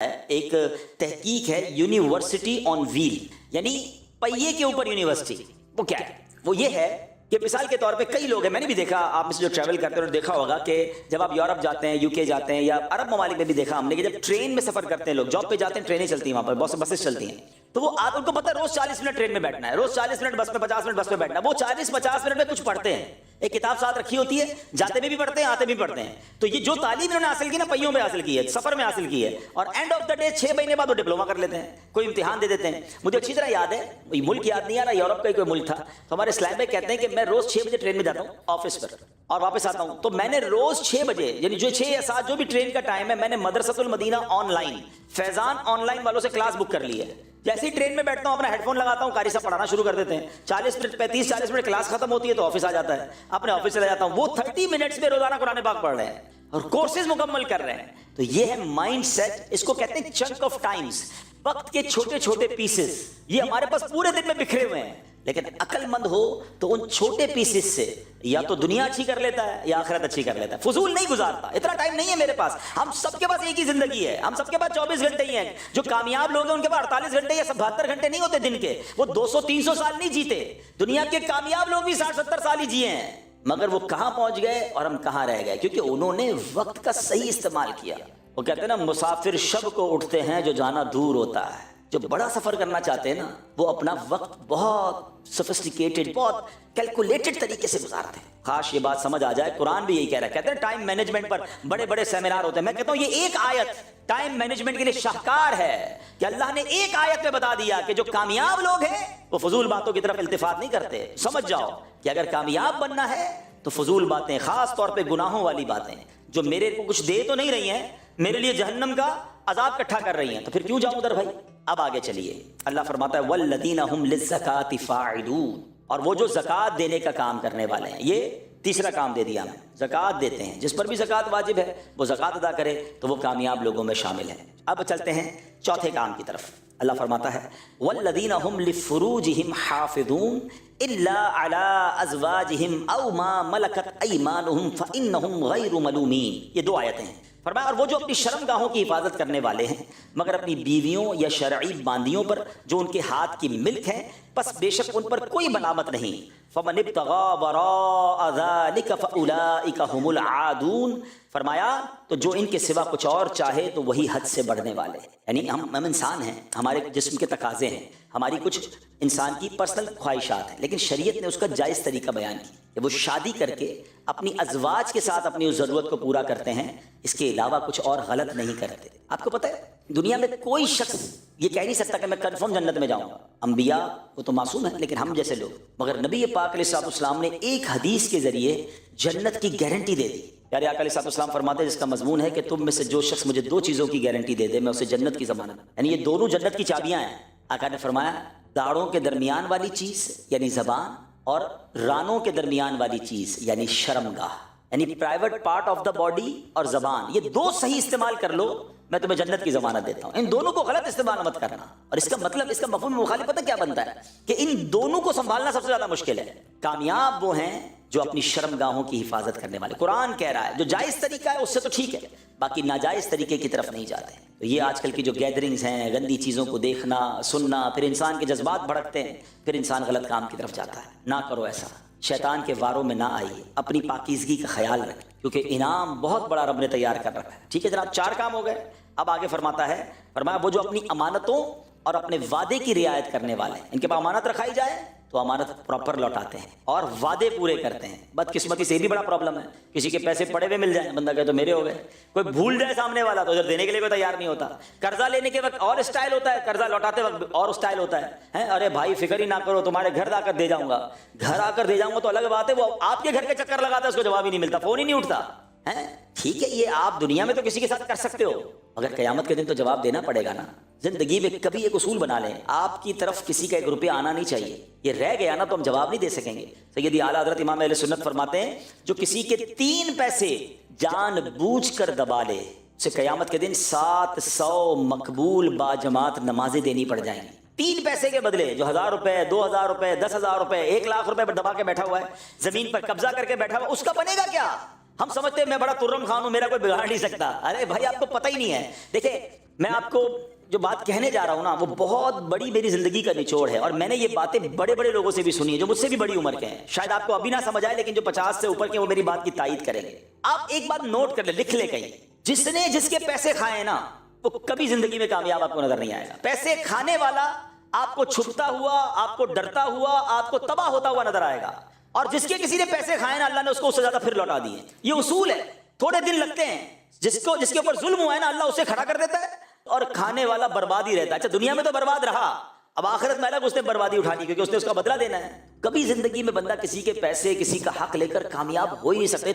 ایک تحقیق ہے یونیورسٹی آن ویل، یعنی پہیے کے اوپر یونیورسٹی. وہ کیا ہے؟ وہ یہ ہے کہ مثال کے طور پہ کئی لوگ ہیں، میں نے بھی دیکھا، آپ میں سے جو ٹریول کرتے ہیں اور دیکھا ہوگا کہ جب آپ یورپ جاتے ہیں، یو کے جاتے ہیں یا عرب ممالک میں بھی دیکھا ہم نے کہ جب ٹرین میں سفر کرتے ہیں لوگ، جاب پہ جاتے ہیں، ٹرینیں چلتی ہیں وہاں پر، بہت سے بسیں چلتی ہیں، تو وہ ان کو پتہ ہے روز 40 منٹ ٹرین میں بیٹھنا ہے، روز 40 منٹ بس میں، 50 منٹ بس میں بیٹھنا ہے. وہ 40-50 منٹ میں کچھ پڑھتے ہیں، ایک کتاب ساتھ رکھی ہوتی ہے، جاتے بھی پڑھتے ہیں، آتے بھی پڑھتے ہیں. تو یہ جو تعلیم انہوں نے حاصل کی نا، پہیوں میں حاصل کی ہے، سفر میں حاصل کی ہے، اور اینڈ آف دا ڈے 6 مہینے بعد وہ ڈپلوما کر لیتے ہیں، کوئی امتحان دے دیتے ہیں. مجھے اچھی طرح یاد ہے، ملک یاد نہیں آ رہا، یورپ کا ہی کوئی ملک تھا، تو ہمارے اسلام میں کہتے ہیں کہ میں روز 6 بجے ٹرین میں جاتا ہوں آفس پر اور واپس آتا ہوں. تو میں نے روز 6 بجے، یعنی جو 6 یا 7 جو بھی ٹرین کا ٹائم ہے، میں نے مدرسۃ المدینہ on line, Faizan on line والوں سے کلاس بک کر لی ہے. جیسے ہی ٹرین میں بیٹھتا ہوں اپنا ہیڈ فون لگاتا ہوں، قاری صاحب پڑھانا شروع کر دیتے ہیں، 35-40 منٹ کلاس ختم ہوتی ہے تو آفس آ جاتا ہے، اپنے آفس چلا جاتا ہوں. وہ 30 منٹس میں روزانہ قرآن پاک پڑھ رہے ہیں اور کورسز مکمل کر رہے ہیں. تو یہ ہے مائنڈ سیٹ، اس کو کہتے ہیں چنک آف ٹائمز، وقت کے چھوٹے چھوٹے پیسز. یہ ہمارے پاس پورے دن میں بکھرے ہوئے ہیں، لیکن عقل مند ہو تو ان چھوٹے پیسز سے یا تو دنیا اچھی کر لیتا ہے یا آخرت اچھی کر لیتا ہے. فضول نہیں گزارتا، اتنا ٹائم نہیں ہے میرے پاس. ہم سب کے پاس ایک ہی زندگی ہے، ہم سب کے پاس 24 گھنٹے ہی ہیں. جو کامیاب لوگ ہیں ان کے پاس 48 گھنٹے یا 72 گھنٹے نہیں ہوتے دن کے، وہ 200-300 سال نہیں جیتے. دنیا کے کامیاب لوگ بھی 60-70 سال ہی جیے ہیں، مگر وہ کہاں پہنچ گئے اور ہم کہاں رہ گئے؟ کیونکہ انہوں نے وقت کا صحیح استعمال کیا. وہ کہتے ہیں نا، مسافر شب کو اٹھتے ہیں جو جانا دور ہوتا ہے. جو بڑا سفر کرنا چاہتے ہیں نا، وہ اپنا وقت بہت سفسٹیکیٹڈ، بہت کیلکولیٹڈ طریقے سے گزارتے ہیں. خاص یہ بات سمجھ آ جائے، قرآن بھی یہی کہہ رہا ہے. کہتے ہیں ٹائم مینجمنٹ پر بڑے بڑے سیمینار ہوتے ہیں. میں کہتا ہوں یہ ایک آیت ٹائم مینجمنٹ کے لیے شاہکار ہے کہ اللہ نے ایک آیت میں بتا دیا کہ جو کامیاب لوگ ہیں وہ فضول باتوں کی طرف التفات نہیں کرتے. سمجھ جاؤ کہ اگر کامیاب بننا ہے تو فضول باتیں، خاص طور پہ گناہوں والی باتیں جو میرے کو کچھ دے تو نہیں رہی ہیں، میرے لیے جہنم کا عذاب اکٹھا کر رہی ہیں، تو پھر کیوں جاؤں ادھر بھائی. اب آگے چلیے، اللہ فرماتا ہے والذین هم للزکاۃ فاعلون، اور وہ جو زکوٰۃ دینے کا کام کرنے والے ہیں. یہ تیسرا کام دے دیا ہمیں، زکوٰۃ دیتے ہیں. جس پر بھی زکوٰۃ واجب ہے وہ زکوٰۃ ادا کرے تو وہ کامیاب لوگوں میں شامل ہے. اب چلتے ہیں چوتھے کام کی طرف. اللہ فرماتا ہے والذین هم لفروجهم حافظون الا علی ازواجهم او ما ملکت ایمانهم فانهم غیر ملومین. یہ دو آیتیں ہیں. فرمایا اور وہ جو اپنی شرم گاہوں کی حفاظت کرنے والے ہیں مگر اپنی بیویوں یا شرعی باندیوں پر جو ان کے ہاتھ کی ملک ہیں، پس بے شک ان پر کوئی ملامت نہیں. فمن ابتغى وراء ذلك فاولئک هم العادون. فرمایا تو جو ان کے سوا کچھ اور چاہے تو وہی حد سے بڑھنے والے. یعنی ہم انسان ہیں، ہمارے جسم کے تقاضے ہیں، ہماری کچھ انسان کی پرسنل خواہشات ہیں، لیکن شریعت نے اس کا جائز طریقہ بیان کیا کہ وہ شادی کر کے اپنی ازواج کے ساتھ اپنی اس ضرورت کو پورا کرتے ہیں، اس کے علاوہ کچھ اور غلط نہیں کرتے. آپ کو پتہ ہے دنیا میں کوئی شخص یہ کہہ نہیں سکتا کہ میں کنفرم جنت میں جاؤں گا. انبیاء وہ تو معصوم ہیں، لیکن ہم جیسے لوگ، مگر نبی پاک علیہ الصلوۃ والسلام نے ایک حدیث کے ذریعے جنت کی گارنٹی دے دی. پیارے آقا علیہ الصلوۃ والسلام فرماتے ہیں جس کا مضمون ہے کہ تم میں سے جو شخص مجھے 2 چیزوں کی گارنٹی دے دے میں اسے جنت کی ضمانت. یعنی یہ دونوں جنت کی چابیاں ہیں. آقا نے فرمایا داڑھوں کے درمیان والی چیز یعنی زبان، اور رانوں کے درمیان والی چیز یعنی شرمگاہ، یعنی private part of the body اور زبان. یہ 2 صحیح استعمال کر لو میں تمہیں جنت کی ضمانت دیتا ہوں. ان دونوں کو غلط استعمال مت کرنا. اور اس کا مطلب، اس کا مفہوم مخالف پتہ کیا بنتا ہے کہ ان دونوں کو سنبھالنا سب سے زیادہ مشکل ہے. کامیاب وہ ہیں جو اپنی شرم گاہوں کی حفاظت کرنے والے. قرآن کہہ رہا ہے جو جائز طریقہ ہے اس سے تو ٹھیک ہے، باقی ناجائز طریقے کی طرف نہیں جاتے. تو یہ آج کل کی جو گیدرنگز ہیں، گندی چیزوں کو دیکھنا سننا، پھر انسان کے جذبات بھڑکتے ہیں، پھر انسان غلط کام کی طرف جاتا ہے. نہ کرو ایسا، شیطان کے واروں میں نہ آئیے، اپنی پاکیزگی کا خیال رکھیں کیونکہ انعام بہت بڑا رب نے تیار کر رکھا ہے. ٹھیک ہے جناب، 4 کام ہو گئے. اب آگے فرماتا ہے، فرمایا وہ جو اپنی امانتوں اور اپنے وعدے کی رعایت کرنے والے ہیں، ان کے پاس امانت رکھائی جائے تو امانت پراپر لوٹاتے ہیں اور وعدے پورے کرتے ہیں. بدقسمتی سے بھی بڑا پرابلم ہے، کسی کے پیسے پڑے ہوئے مل جائیں، بندہ کہے تو میرے ہو گئے. کوئی بھول جائے سامنے والا تو ادھر دینے کے لیے کوئی تیار نہیں ہوتا. قرضہ لینے کے وقت اور اسٹائل ہوتا ہے، قرضہ لوٹاتے وقت اور اسٹائل ہوتا ہے. ارے بھائی فکر ہی نہ کرو، تمہارے گھر آ کر دے جاؤں گا. گھر آ کر دے جاؤں گا تو الگ بات ہے، وہ آپ کے گھر کے چکر لگاتا ہے، اس کو جواب ہی نہیں ملتا، فون ہی نہیں اٹھتا. ٹھیک ہے، یہ آپ دنیا میں تو کسی کے ساتھ کر سکتے ہو، مگر قیامت کے دن تو جواب دینا پڑے گا نا. زندگی میں کبھی ایک اصول بنا لیں، آپ کی طرف کسی کا 1 روپیہ آنا نہیں چاہیے. یہ رہ گیا نا تو ہم جواب نہیں دے سکیں گے. سیدی اعلیٰ حضرت امام اہل سنت فرماتے ہیں جو کسی کے 3 پیسے جان بوجھ کر دبا لے اسے قیامت کے دن 700 مقبول باجماعت نمازیں دینی پڑ جائیں گی. 3 پیسے کے بدلے جو 1000 روپے، 2000 روپے، 10,000 روپے، 1 لاکھ روپے پر دبا کے بیٹھا ہوا ہے، زمین پر قبضہ کر کے بیٹھا ہوا، اس کا بنے گا کیا؟ ہم سمجھتے ہیں میں بڑا ترم خان ہوں، میرا کوئی بگاڑ نہیں سکتا. ارے بھائی آپ کو پتہ ہی نہیں ہے. دیکھیں میں آپ کو جو بات کہنے جا رہا ہوں نا وہ بہت بڑی میری زندگی کا نچوڑ ہے، اور میں نے یہ باتیں بڑے بڑے لوگوں سے بھی سنی ہیں جو مجھ سے بھی بڑی عمر کے ہیں. شاید آپ کو ابھی نہ سمجھ آئے، لیکن جو 50 سے اوپر کے وہ میری بات کی تائید کریں گے. آپ ایک بات نوٹ کر لیں، لکھ لیں کہیں، جس نے جس کے پیسے کھائے نا وہ کبھی زندگی میں کامیاب آپ کو نظر نہیں آئے گا. پیسے کھانے والا آپ کو چھپتا ہوا، آپ کو ڈرتا ہوا، آپ کو تباہ ہوتا ہوا نظر آئے گا. اور جس کے کسی نے پیسے کھائے نا اللہ نے اس کو اس سے زیادہ پھر لوٹا دیے. یہ اصول ہے. تھوڑے دن لگتے ہیں، جس کے اوپر ظلم ہوا ہے نا اللہ اسے کھڑا کر دیتا ہے، اور کھانے والا برباد ہی رہتا ہے. اچھا دنیا میں تو برباد رہا، اب آخرت میں الگ اس نے بربادی اٹھانی کیونکہ اس نے اس کا بدلہ دینا ہے. کبھی زندگی میں بندہ کسی کے پیسے کسی کا حق لے کر کامیاب ہو ہی نہیں سکتے.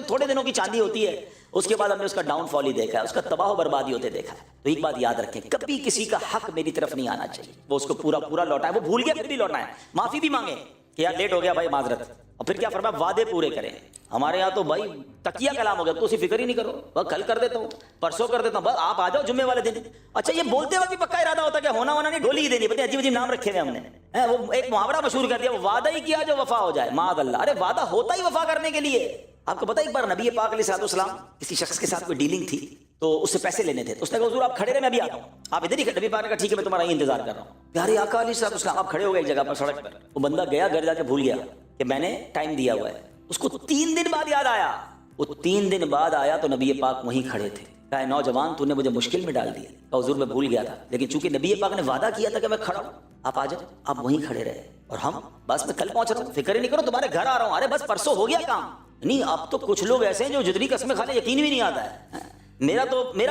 تھوڑے دنوں کی چاندی ہوتی ہے، اس کے بعد ہم نے اس کا ڈاؤن فال ہی دیکھا ہے، اس کا تباہ و بربادی ہوتے دیکھا ہے. تو ایک بات یاد رکھیں، کبھی کسی کا حق میری طرف نہیں آنا چاہیے. وہ اس کو پورا لوٹائے، وہ بھول گیا پھر بھی لوٹائے، معافی بھی مانگے کہ یار لیٹ ہو گیا بھائی معذرت. اور پھر کیا فرمایا، وعدے پورے کریں. ہمارے یہاں تو بھائی تکیہ کلام ہو گیا، تو اسی فکر ہی نہیں کرو، بس کل کر دیتا ہوں، پرسوں کر دیتا ہوں، بس آپ آ جاؤ جمعے والے دن. اچھا یہ بولتے وقت بھی پکا ارادہ ہوتا ہے کہ ہونا نہیں، ڈولی ہی دینی. بتائیں عجیب عجیب نام رکھے ہوئے ہم نے. وہ ایک محاورہ مشہور کر دیا، وہ وعدہ ہی کیا جو وفا ہو جائے، معاذ اللہ. ارے وعدہ ہوتا ہی وفا کرنے کے لیے. آپ کو پتہ ایک بار نبی پاک علیہ السلام کسی شخص کے ساتھ کوئی ڈیلنگ تھی تو اس سے پیسے لینے تھے. اس نے کہا حضور آپ کھڑے رہے میں ابھی آتا ہوں. آپ ادھر ہی نبی پاک نے کہا ٹھیک ہے میں تمہارا ہی انتظار کر رہا ہوں. پیارے آقا علیہ السلام آپ کھڑے ہو گئے ایک جگہ پر سڑک پر. وہ بندہ گیا گھر جا کے بھول گیا کہ میں نے ٹائم دیا ہوا ہے. اس کو 3 دن بعد یاد آیا. وہ 3 دن بعد آیا تو نبی پاک وہیں کھڑے تھے. کہا نوجوان تو نے مجھے مشکل میں ڈال دیا. کہا حضور میں بھول گیا تھا، لیکن چونکہ نبی پاک نے وعدہ کیا تھا کہ میں کھڑا ہوں، آپ آ جاؤ. آپ وہیں کھڑے رہے اور ہم بس میں کل پہنچ رہا ہوں، فکر ہی نہیں کرو تمہارے گھر آ رہا ہوں. ارے بس پرسوں ہو گیا کام. نہیں اب تو کچھ لوگ ایسے ہیں جو جتنی قسمیں کھا لے یقین بھی نہیں آتا ہے. میرا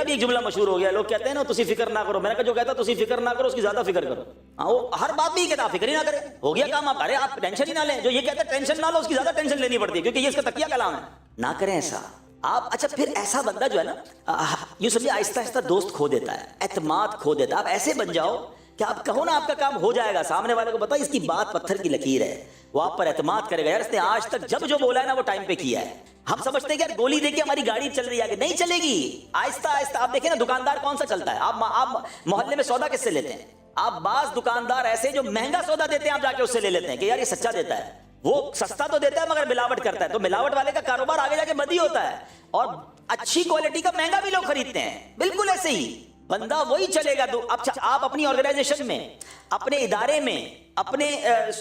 بھی ایک جملہ مشہور ہو گیا، لوگ کہتے ہیں نا تسی فکر نہ کرو. میں نے کہا جو کہتا تسی فکر نہ کرو اس کی زیادہ فکر کرو. وہ ہر بات میں یہ کہتا آپ فکر ہی نہ کریں، ہو گیا کام. آپ ارے آپ ٹینشن ہی نہ لیں. جو یہ کہتا ہے ٹینشن نہ لو اس کی زیادہ ٹینشن لینی پڑتی ہے کیونکہ یہ اس کا تکیہ کلام ہے. نہ کریں ایسا آپ. اچھا پھر ایسا بندہ جو ہے نا یوں سمجھے آہستہ آہستہ دوست کھو دیتا ہے، اعتماد کھو دیتا ہے. آپ ایسے بن جاؤ کہ آپ کہو نا آپ کا کام ہو جائے گا، سامنے والے کو پتا اس کی بات پتھر کی لکیر ہے، وہ آپ پر اعتماد کرے گا. یار اس نے آج تک جب جو بولا ہے نا وہ ٹائم پہ کیا ہے. ہم سمجھتے ہیں کہ یار گولی دے کے ہماری گاڑی چل رہی ہے آگے، نہیں چلے گی. آہستہ آہستہ آپ دیکھیں نا دکاندار کون سا چلتا ہے. آپ محلے میں سودا کس سے لیتے ہیں؟ آپ بعض دکاندار ایسے جو مہنگا سودا دیتے ہیں آپ جا کے اس سے لے لیتے ہیں کہ یار یہ سچا دیتا ہے. وہ سستا تو دیتا ہے مگر ملاوٹ کرتا ہے، تو ملاوٹ والے کا کاروبار آگے جا کے بد ہی ہوتا ہے. اور اچھی کوالٹی کا مہنگا بھی لوگ خریدتے ہیں. بالکل ایسے ہی بندہ وہی چلے گا. آپ اپنی آرگنائزیشن میں، اپنے ادارے میں، اپنے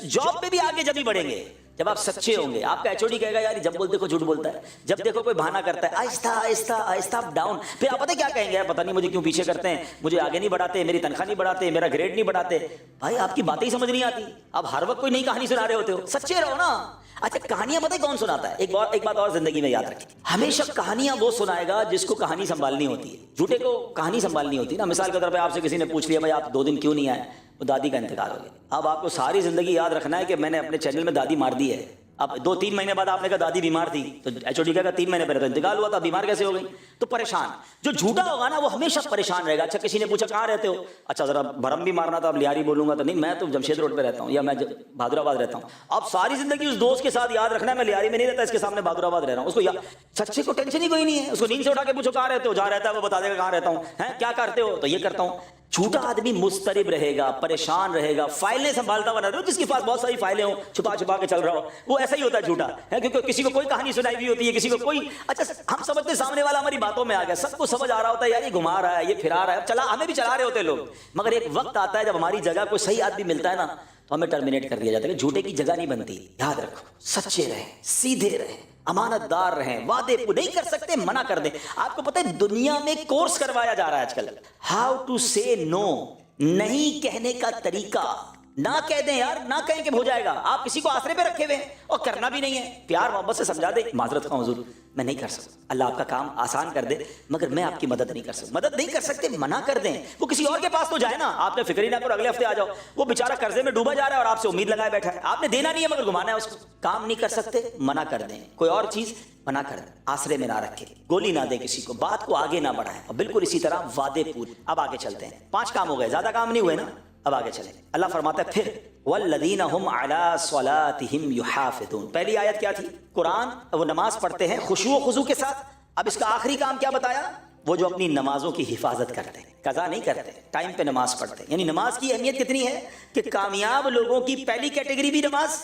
جاب پہ بھی آگے جب ہی بڑھیں گے جب آپ سچے ہوں گے. آپ کا ایچ او ڈی کہے گا یار جب بول دیکھو جھوٹ بولتا ہے، جب دیکھو کوئی بہانہ کرتا ہے. آہستہ آہستہ آہستہ آپ ڈاؤن. پھر آپ پتہ کیا کہیں گے، یار پتہ نہیں مجھے کیوں پیچھے کرتے ہیں، مجھے آگے نہیں بڑھاتے، میری تنخواہ نہیں بڑھاتے، میرا گریڈ نہیں بڑھاتے. بھائی آپ کی باتیں ہی سمجھ نہیں آتی. آپ ہر وقت کوئی نئی کہانی سنا رہے ہوتے ہو. سچے رہو نا. اچھا کہانیاں پتہ کون سناتا ہے؟ ایک بات اور زندگی میں یاد رکھیں، ہمیشہ کہانیاں وہ سنائے گا جس کو کہانی سنبھالنی ہوتی ہے. جھوٹے کو کہانی سنبھالنی ہوتی ہے نا. مثال کے طور پہ آپ سے کسی نے پوچھ لیا بھائی آپ 2 دن کیوں نہیں آئے، وہ دادی کا انتقال ہو گیا. اب آپ کو ساری زندگی یاد رکھنا ہے کہ میں نے اپنے چینل میں دادی مار دی ہے. اب 2-3 مہینے بعد آپ نے کہا دادی بیمار تھی تو ایچ او ڈی کہا 3 مہینے پہلے تو انتقال ہوا تھا، بیمار کیسے ہو گئی؟ تو پریشان. جو جھوٹا ہوگا نا وہ ہمیشہ پریشان رہے گا. اچھا کسی نے پوچھا کہاں رہتے ہو، اچھا ذرا بھرم بھی مارنا تھا، اب لیاری بولوں گا تو نہیں میں تو جمشید روڈ پہ رہتا ہوں یا میں بہادر آباد رہتا ہوں. اب ساری زندگی اس دوست کے ساتھ یاد رکھنا ہے میں لیاری میں نہیں رہتا، اس کے سامنے بہادر آباد رہ رہا ہوں. اس کو سچے کو ٹینشن ہی کوئی نہیں ہے. اس کو نیند سے اٹھا کے پوچھو کہاں رہتے ہو، جہاں رہتا ہے وہ بتا دے گا کہاں رہتا ہوں. کیا کرتے ہو تو یہ کرتا ہوں. جھوٹا آدمی مضطرب رہے گا، پریشان رہے گا، فائلیں سنبھالتا ہوا رہتا ہے. جس کے پاس بہت ساری فائلیں ہوں چھپا چھپا کے چل رہا ہو وہ ایسا ہی ہوتا ہے جھوٹا ہے، کیونکہ کسی کو کوئی کہانی سنائی ہوئی ہوتی ہے، کسی کو کوئی. اچھا ہم سمجھتے سامنے والا ہماری باتوں میں آ گیا، سب کو سمجھ آ رہا ہوتا ہے یار یہ گھما رہا ہے، یہ پھرا رہا ہے، چلا ہمیں بھی چلا رہے ہوتے لوگ. مگر ایک وقت آتا ہے جب ہماری جگہ کوئی صحیح آدمی ملتا ہے نا تو ہمیں ٹرمینیٹ کر دیا جاتا ہے کہ جھوٹے کی جگہ نہیں بنتی. یاد رکھو سچے رہیں، سیدھے رہیں، امانت دار رہیں، وعدے نہیں کر سکتے منع کر دیں. آپ کو پتہ ہے دنیا میں کورس کروایا جا رہا ہے آج کل، ہاؤ ٹو سے نو، نہیں کہنے کا طریقہ. نہ کہہ دیں یار، نہ کہیں کہ ہو جائے گا. آپ کسی کو آسرے پہ رکھے ہوئے اور کرنا بھی نہیں ہے، پیار محبت سے سمجھا دیں معذرت خواہ حضور میں نہیں کر سکتا، اللہ آپ کا کام آسان کر دے مگر میں آپ کی مدد نہیں کر سکتا. مدد نہیں کر سکتے منع کر دیں. وہ کسی اور کے پاس تو جائے نا، آپ نے فکر ہی نہ کرو اگلے ہفتے آ جاؤ. وہ بیچارہ قرضے میں ڈوبا جا رہا ہے اور آپ سے امید لگائے بیٹھا ہے، آپ نے دینا نہیں ہے مگر گھمانا ہے اس کو. کام نہیں کر سکتے منع کر دیں. کوئی اور چیز منع کر دیں، آسرے میں نہ رکھے، گولی نہ دے کسی کو، بات کو آگے نہ بڑھائیں. اور بالکل اسی طرح وعدے پورے. اب آگے چلتے ہیں. 5 کام ہو گئے، زیادہ کام نہیں ہوئے نا. اب آگے چلیں. اللہ فرماتا ہے پھر والذین هم علی صلاتهم یحافظون. پہلی آیت کیا تھی؟ قرآن وہ نماز پڑھتے ہیں خشوع و خضوع کے ساتھ. اب اس کا آخری کام کیا بتایا؟ وہ جو اپنی نمازوں کی حفاظت کرتے ہیں، قضا نہیں کرتے، ٹائم پہ نماز پڑھتے ہیں. یعنی نماز کی اہمیت کتنی ہے کہ کامیاب لوگوں کی پہلی کیٹیگری بھی نماز،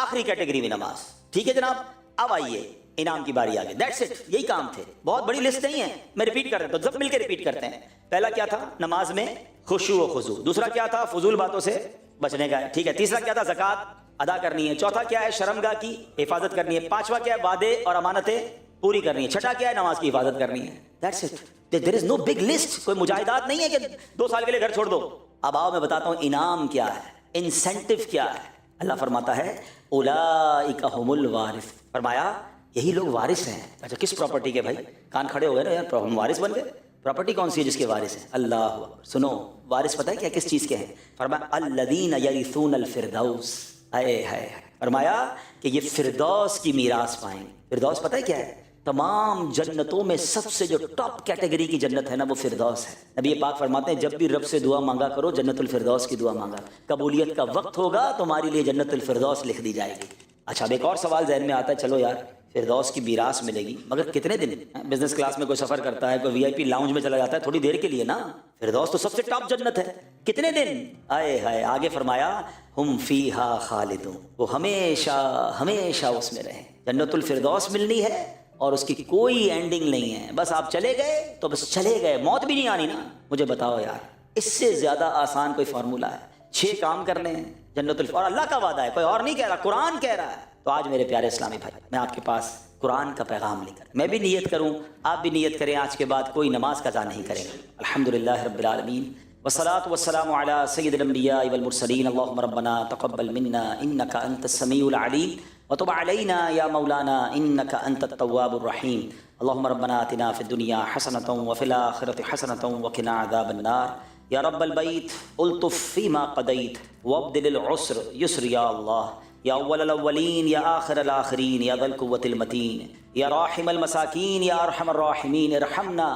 آخری کیٹیگری بھی نماز. ٹھیک ہے جناب. اب آئیے انعام کی باری آ گئی. دیٹس اٹ, یہی کام تھے. بہت بڑی لسٹ نہیں ہے, میں ریپیٹ کر دیتا ہوں, سب مل کے ریپیٹ کرتے ہیں. پہلا کیا تھا؟ نماز میں خشوع و خضوع. دوسرا کیا تھا؟ فضول باتوں سے بچنے کا ہے, ٹھیک ہے. تیسرا کیا تھا؟ زکوٰۃ ادا کرنی ہے. چوتھا کیا ہے؟ شرمگاہ کی حفاظت کرنی ہے. پانچواں کیا ہے؟ وعدے اور امانتیں پوری کرنی ہے. چھٹا کیا ہے؟ نماز کی حفاظت کرنی ہے. That's it. There is no big list. کوئی مجاہدات نہیں ہے کہ 2 سال کے لیے گھر چھوڑ دو. اب آؤ میں بتاتا ہوں انعام کیا ہے, انسینٹو کیا ہے. اللہ فرماتا ہے اولئک هم الوارث. فرمایا یہی لوگ وارث ہیں. اچھا کس پراپرٹی کے بھائی؟ کان کھڑے ہو گئے نا یار, ہم وارث بن گئے. پراپرٹی کون سی ہے جس کے وارث ہیں؟ اللہ اکبر. سنو, وارث پتہ ہے کیا کس چیز کے ہیں؟ فرمایا الذین یرثون الفردوس. ہائے ہائے, فرمایا کہ یہ فردوس کی میراث پائیں. فردوس پتہ ہے کیا ہے؟ تمام جنتوں میں سب سے جو ٹاپ کیٹیگری کی جنت ہے نا, وہ فردوس ہے. نبی پاک فرماتے ہیں جب بھی رب سے دعا مانگا کرو جنت الفردوس کی دعا مانگا. قبولیت کا وقت ہوگا تمہاری لیے جنت الفردوس لکھ دی جائے گی. اچھا اب ایک اور سوال ذہن میں آتا ہے, چلو یار فردوس کی میراث ملے گی مگر کتنے دن؟ بزنس کلاس میں کوئی سفر کرتا ہے, کوئی وی آئی پی لاؤنج میں چلا جاتا ہے, تھوڑی دیر کے لیے نا. فردوس تو سب سے ٹاپ جنت ہے, کتنے دن؟ آئے ہائے. آگے فرمایا ہم فیہا خالدون, وہ ہمیشہ ہمیشہ اس میں رہیں. جنت الفردوس ملنی ہے اور اس کی کوئی اینڈنگ نہیں ہے. بس آپ چلے گئے تو بس چلے گئے, موت بھی نہیں آنی نا. مجھے بتاؤ یار, اس سے زیادہ آسان کوئی فارمولہ ہے؟ 6 کام کرنے ہیں جنت اور اللہ کا وعدہ ہے, کوئی اور نہیں کہہ رہا, قرآن کہہ رہا ہے. تو آج میرے پیارے اسلامی بھائی, میں آپ کے پاس قرآن کا پیغام لے کر, میں بھی نیت کروں, آپ بھی نیت کریں, آج کے بعد کوئی نماز قضا نہیں کریں گے. الحمدللہ رب العالمین والصلاة والسلام على سید الانبیاء والمرسلین. اللهم ربنا تقبل منا انك انت السمیع العلیم وتب علينا يا مولانا انك انت التواب الرحیم. اللهم ربنا آتنا في الدنيا حسنة وفي الآخرة حسنة وقنا عذاب النار. یا رب البیت الطف فیما قضیت وابدل العسر یسر یا اللہ. یا اول الاولین یا آخر الآخرین یا ذا القوة المتین یا راحم المساکین یا ارحم الراحمین ارحمنا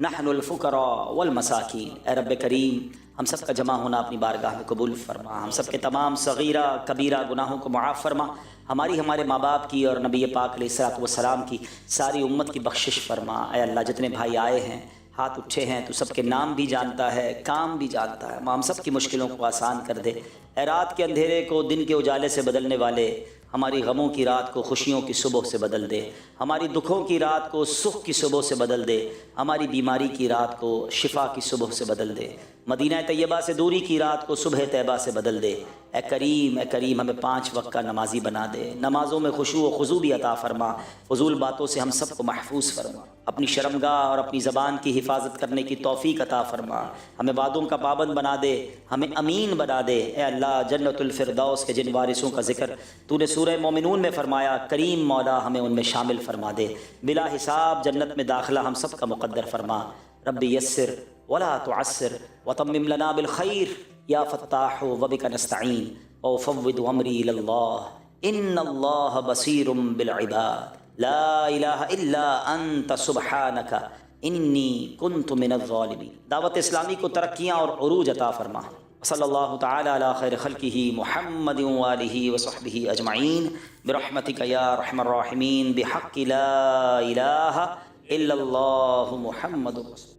نحن الفقراء والمساکین. اے رب کریم, ہم سب کا جمع ہونا اپنی بارگاہ میں قبول فرما. ہم سب کے تمام صغیرہ کبیرہ گناہوں کو معاف فرما. ہماری ہمارے ماں باپ کی اور نبی پاک علیہ الصلوۃ والسلام کی ساری امت کی بخشش فرما. اے اللہ جتنے بھائی آئے ہیں, ہاتھ اٹھے ہیں, تو سب کے نام بھی جانتا ہے, کام بھی جانتا ہے. ہم سب کی مشکلوں کو آسان کر دے. اے رات کے اندھیرے کو دن کے اجالے سے بدلنے والے, ہماری غموں کی رات کو خوشیوں کی صبح سے بدل دے. ہماری دکھوں کی رات کو سکھ کی صبح سے بدل دے. ہماری بیماری کی رات کو شفا کی صبح سے بدل دے. مدینہ طیبہ سے دوری کی رات کو صبح طیبہ سے بدل دے. اے کریم, اے کریم, ہمیں 5 وقت کا نمازی بنا دے. نمازوں میں خشوع و خضوع بھی عطا فرما. فضول باتوں سے ہم سب کو محفوظ فرما. اپنی شرمگاہ اور اپنی زبان کی حفاظت کرنے کی توفیق عطا فرما. ہمیں وعدوں کا پابند بنا دے, ہمیں امین بنا دے. اے اللہ جنت الفردوس کے جن وارثوں کا ذکر تو نے سورہ مومنون میں فرمایا, کریم مولا ہمیں ان میں شامل فرما دے. بلا حساب جنت میں داخلہ ہم سب کا مقدر فرما. رب یسر ولا تعسر وتمم لنا بالخیر یا فتاح وبک نستعین وافوض امری الی اللہ ان اللہ بصیر بالعباد. لا الہ الا انت سبحانک انی کنت من الظالمین. دعوت اسلامی کو ترقیاں اور عروج عطا فرما. صلی اللہ تعالی علی خیر خلقہ محمد وآلہ وصحبہ اجمعین برحمتک یا ارحم الراحمین بحق لا الہ الا اللہ محمد رسول